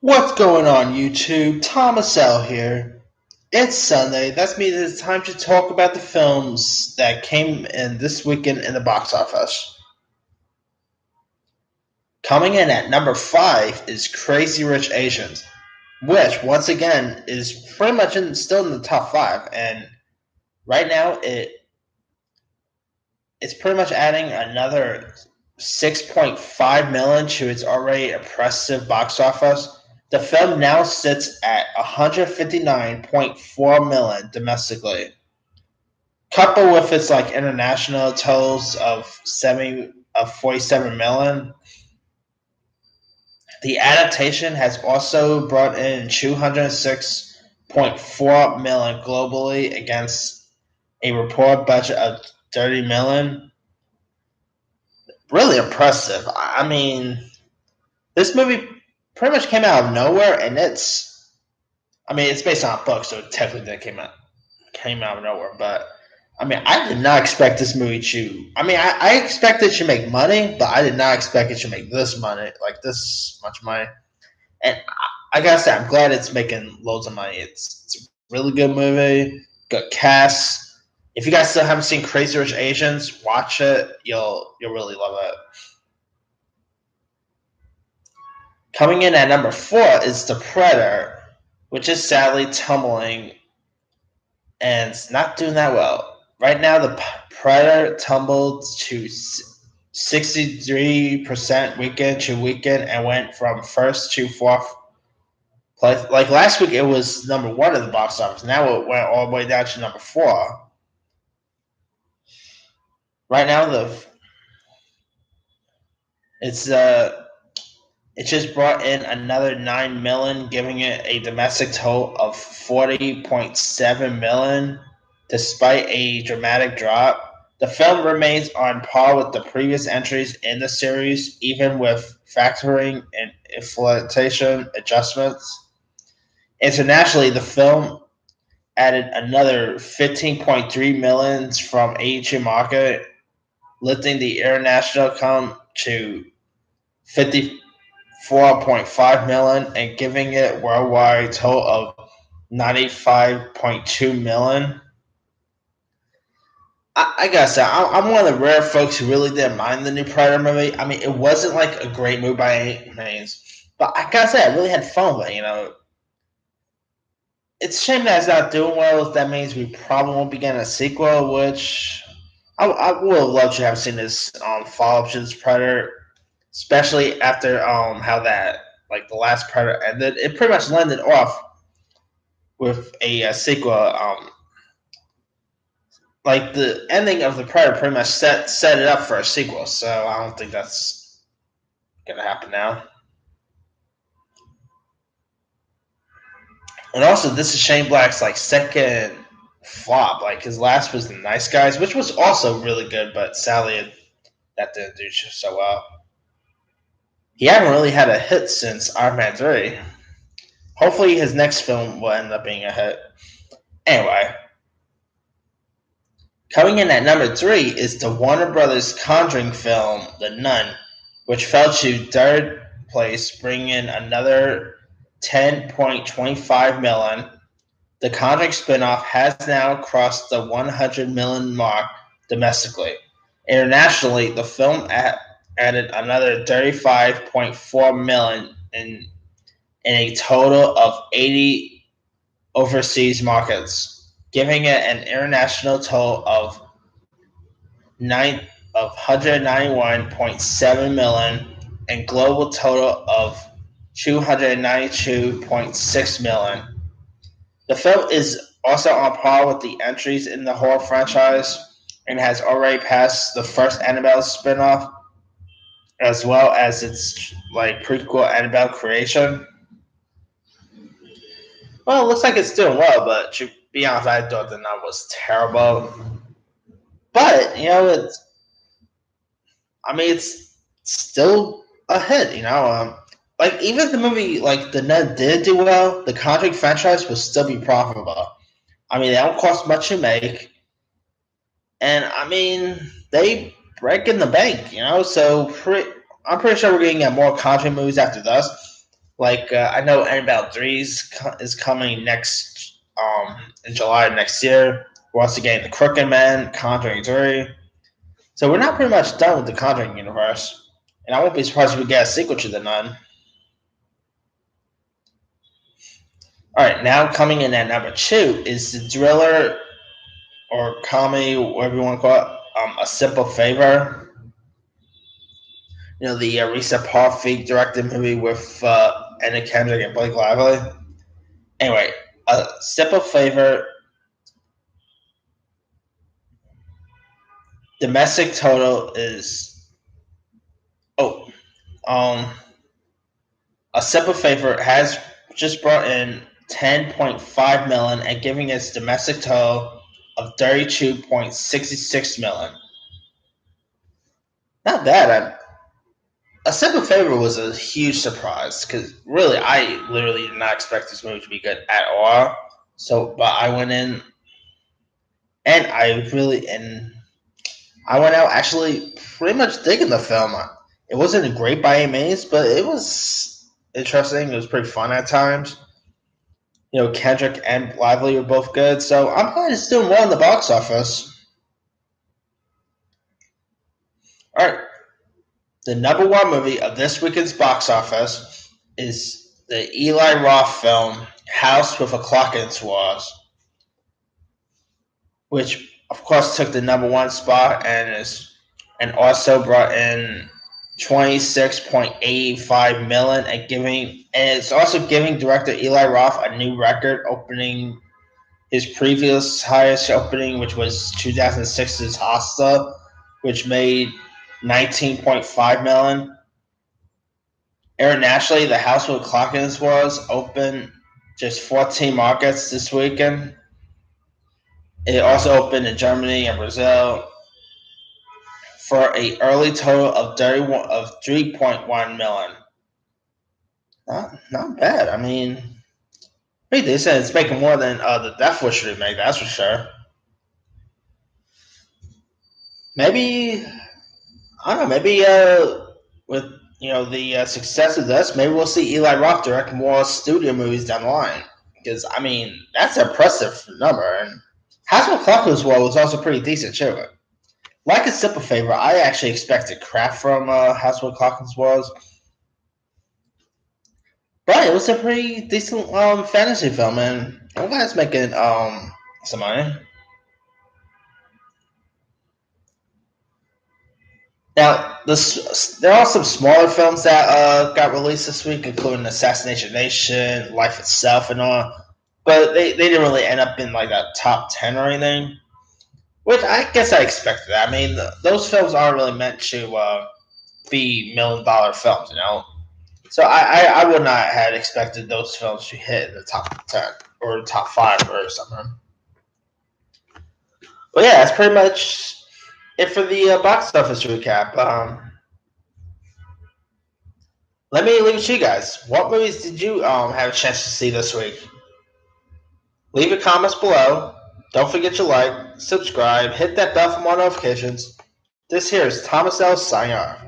What's going on, YouTube? Thomas L here. It's Sunday. That means it's time to talk about the films that came in this weekend in the box office. Coming in at number 5 is Crazy Rich Asians, which, once again, is pretty much still in the top 5. And right now, it's pretty much adding another 6.5 million to its already impressive box office. The film now sits at 159.4 million domestically. Coupled with its international totals of 47 million, the adaptation has also brought in 206.4 million globally against a reported budget of 30 million. Really impressive. I mean, this movie pretty much came out of nowhere, and it's based on a book, so it technically that came out of nowhere. But I did not expect this movie to. I expected it to make money, but I did not expect it to make this money, like this much money. And I gotta say, I'm glad it's making loads of money. It's a really good movie, good cast. If you guys still haven't seen Crazy Rich Asians, watch it. You'll really love it. Coming in at number 4 is The Predator, which is sadly tumbling and it's not doing that well. Right now, The Predator tumbled to 63% weekend to weekend and went from first to fourth place. Like last week, it was number 1 in the box office. Now it went all the way down to number 4. Right now, it's it just brought in another 9 million, giving it a domestic total of 40.7 million. Despite a dramatic drop, the film remains on par with the previous entries in the series, even with factoring in inflation adjustments. Internationally, the film added another 15.3 million from Asian market, lifting the international count to 54.5 million and giving it worldwide total of 95.2 million. I gotta say, I'm one of the rare folks who really didn't mind the new Predator movie. It wasn't like a great movie by any means, but I gotta say, I really had fun with it. It's a shame that it's not doing well. If that means we probably won't be getting a sequel, which I would have loved to have seen this follow up to this Predator, especially after how that like the last Predator ended. It pretty much landed off with a sequel. Like the ending of the Predator pretty much set it up for a sequel. So I don't think that's gonna happen now. And also, this is Shane Black's second flop. Like his last was The Nice Guys, which was also really good, but sadly that didn't do so well. He hadn't really had a hit since Iron Man 3. Hopefully, his next film will end up being a hit. Anyway, coming in at number 3 is the Warner Brothers Conjuring film, The Nun, which fell to third place, bringing in another 10.25 million. The Conjuring spinoff has now crossed the 100 million mark domestically. Internationally, the film added another 35.4 million in a total of 80 overseas markets, giving it an international total of 191.7 million and global total of 292.6 million. The film is also on par with the entries in the horror franchise and has already passed the first Annabelle spinoff as well as its prequel Annabelle Creation. Well, it looks like it's doing well, but to be honest, I thought the novel was terrible. But it's still a hit. Even if the movie like The Nun did do well, the Conjuring franchise will still be profitable. They don't cost much to make, and they break in the bank. So I'm pretty sure we're going to get more Conjuring movies after this. Like I know Annabelle 3 is coming next in July next year. We're also getting The Crooked Man, Conjuring 3. So we're not pretty much done with the Conjuring universe. And I won't be surprised if we get a sequel to The Nun. Alright, now coming in at number 2 is the thriller or comedy, whatever you want to call it, A Simple Favor. You know, the recent Paul Feig directed movie with Anna Kendrick and Blake Lively. Anyway, A Simple Favor. Domestic total is A Simple Favor has just brought in 10.5 million and giving its domestic total of 32.66 million. Not bad. A Simple Favor was a huge surprise because really I literally did not expect this movie to be good at all. So, but I went in and I went out actually pretty much digging the film. It wasn't great by any means, but it was interesting. It was pretty fun at times. You know, Kendrick and Lively were both good, so I'm glad it's doing well in the box office. All right, the number one movie of this weekend's box office is the Eli Roth film House with a Clock in Its Walls, which of course took the number one spot and also brought in 26.85 million and it's also giving director Eli Roth a new record, opening his previous highest opening, which was 2006's Hostel, which made 19.5 million. Internationally, The House with a Clock in Its Walls opened just 14 markets this weekend. It also opened in Germany and Brazil for a early total of 3.1 million. Not bad. I mean, pretty decent. It's making more than the Death Wish remake, that's for sure. Maybe I don't know. Maybe with the success of this, maybe we'll see Eli Roth direct more studio movies down the line. Because I mean, that's an impressive number. And House of Clock as well was also pretty decent too. Like A Simple Favor, I actually expected crap from House of Clock as well. But it was a pretty decent fantasy film, and I'm glad it's making some money. Now, there are some smaller films that got released this week, including Assassination Nation, Life Itself, and all. But they didn't really end up in like that top 10 or anything, which I guess I expected. I mean, those films aren't really meant to be $1 million films, you know. So I would not have expected those films to hit in the top 10 or top 5 or something. But yeah, that's pretty much it for the box office recap. Let me leave it to you guys. What movies did you have a chance to see this week? Leave your comments below. Don't forget to like, subscribe, hit that bell for more notifications. This here is Thomas L. signing off.